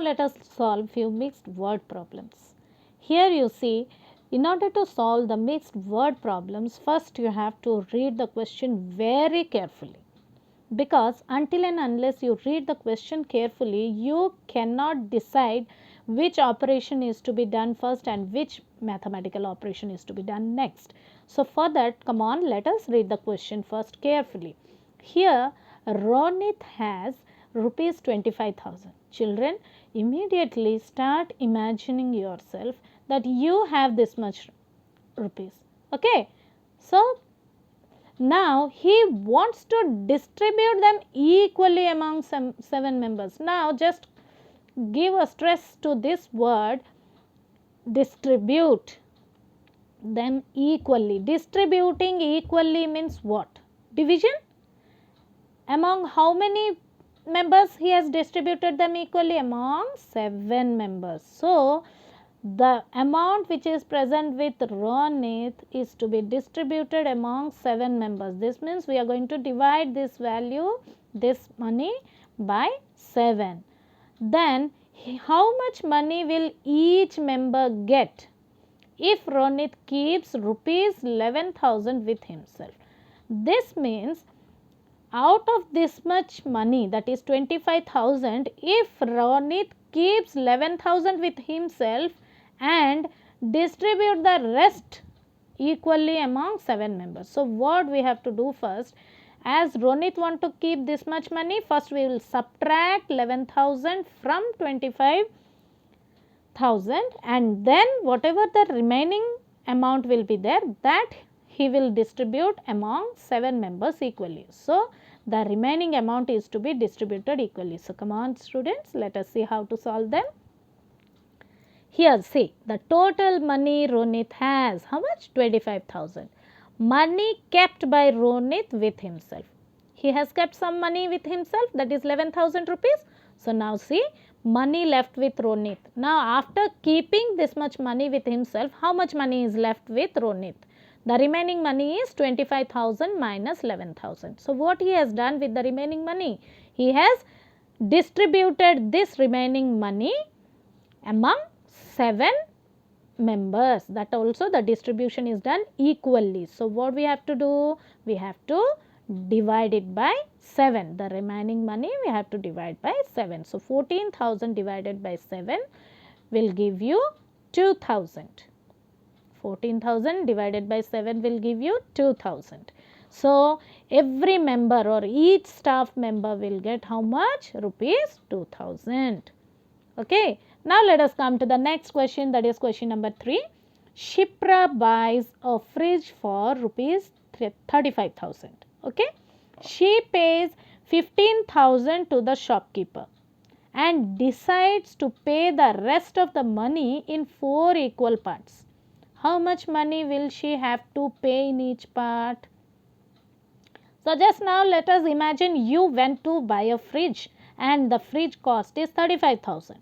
let us solve few mixed word problems. Here you see, in order to solve the mixed word problems, first you have to read the question very carefully, because until and unless you read the question carefully, you cannot decide which operation is to be done first and which mathematical operation is to be done next. So for that, come on, let us read the question first carefully. Here Ronit has rupees 25,000. Children, immediately start imagining yourself that you have this much rupees. Okay, so now he wants to distribute them equally among some 7 members. Now just give a stress to this word, distribute them equally. Distributing equally means what? Division? Among how many members he has distributed them equally? Among 7 members. So the amount which is present with Ronit is to be distributed among 7 members. This means we are going to divide this value, this money, by 7. Then how much money will each member get if Ronit keeps rupees 11,000 with himself? This means out of this much money, that is 25,000, if Ronit keeps 11,000 with himself and distribute the rest equally among 7 members. So what we have to do first, as Ronit want to keep this much money, first we will subtract 11,000 from 25,000, and then whatever the remaining amount will be there, that he will distribute among 7 members equally. So the remaining amount is to be distributed equally. So come on students, let us see how to solve them. Here see, the total money Ronit has, how much? 25,000. Money kept by Ronit with himself. He has kept some money with himself, that is 11,000 rupees. So now see, money left with Ronit. Now after keeping this much money with himself, how much money is left with Ronit? The remaining money is 25,000 minus 11,000. So what he has done with the remaining money? He has distributed this remaining money among 7 members. That also the distribution is done equally. So what we have to do? We have to divide it by 7. The remaining money we have to divide by 7. So 14,000 divided by 7 will give you 2,000. 14,000 divided by 7 will give you 2,000. So every member or each staff member will get how much? Rupees 2,000. Okay. Now let us come to the next question, that is question number 3. Shipra buys a fridge for rupees 35,000. Okay. She pays 15,000 to the shopkeeper and decides to pay the rest of the money in 4 equal parts. How much money will she have to pay in each part? So just now let us imagine you went to buy a fridge and the fridge cost is 35,000.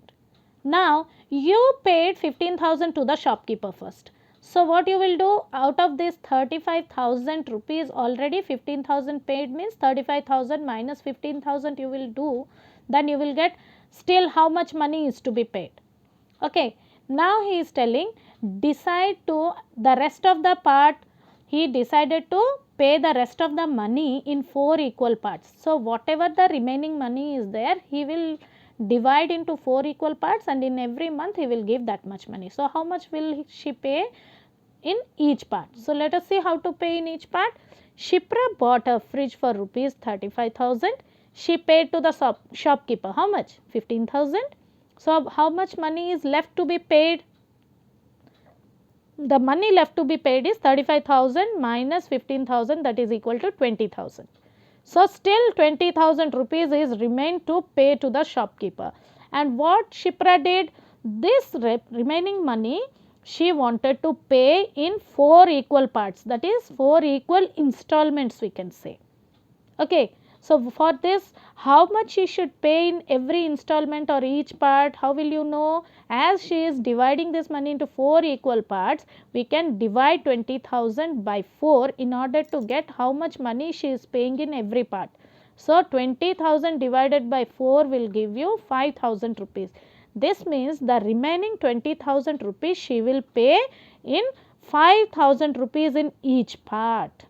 Now you paid 15,000 to the shopkeeper first. So what you will do, out of this 35,000 rupees, already 15,000 paid means 35,000 minus 15,000 you will do, then you will get still how much money is to be paid. Okay. Now he is telling decide to the rest of the part, he decided to pay the rest of the money in 4 equal parts. So whatever the remaining money is there, he will divide into 4 equal parts and in every month he will give that much money. So how much will she pay in each part? So let us see how to pay in each part. Shipra bought a fridge for rupees 35,000. She paid to the shopkeeper how much? 15,000. So how much money is left to be paid? The money left to be paid is 35,000 minus 15,000, that is equal to 20,000. So still 20,000 rupees is remained to pay to the shopkeeper. And what Shipra did? This remaining money she wanted to pay in 4 equal parts, that is 4 equal installments we can say. Okay. So for this, how much she should pay in every installment or each part, how will you know? As she is dividing this money into 4 equal parts, we can divide 20,000 by 4 in order to get how much money she is paying in every part. So 20,000 divided by 4 will give you 5,000 rupees. This means the remaining 20,000 rupees she will pay in 5,000 rupees in each part.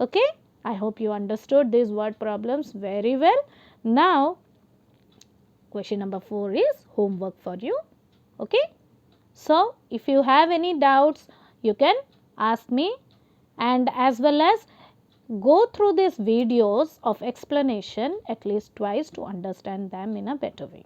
Okay? I hope you understood these word problems very well. Now, question number 4 is homework for you. Okay? So, if you have any doubts, you can ask me, and as well as go through these videos of explanation at least twice to understand them in a better way.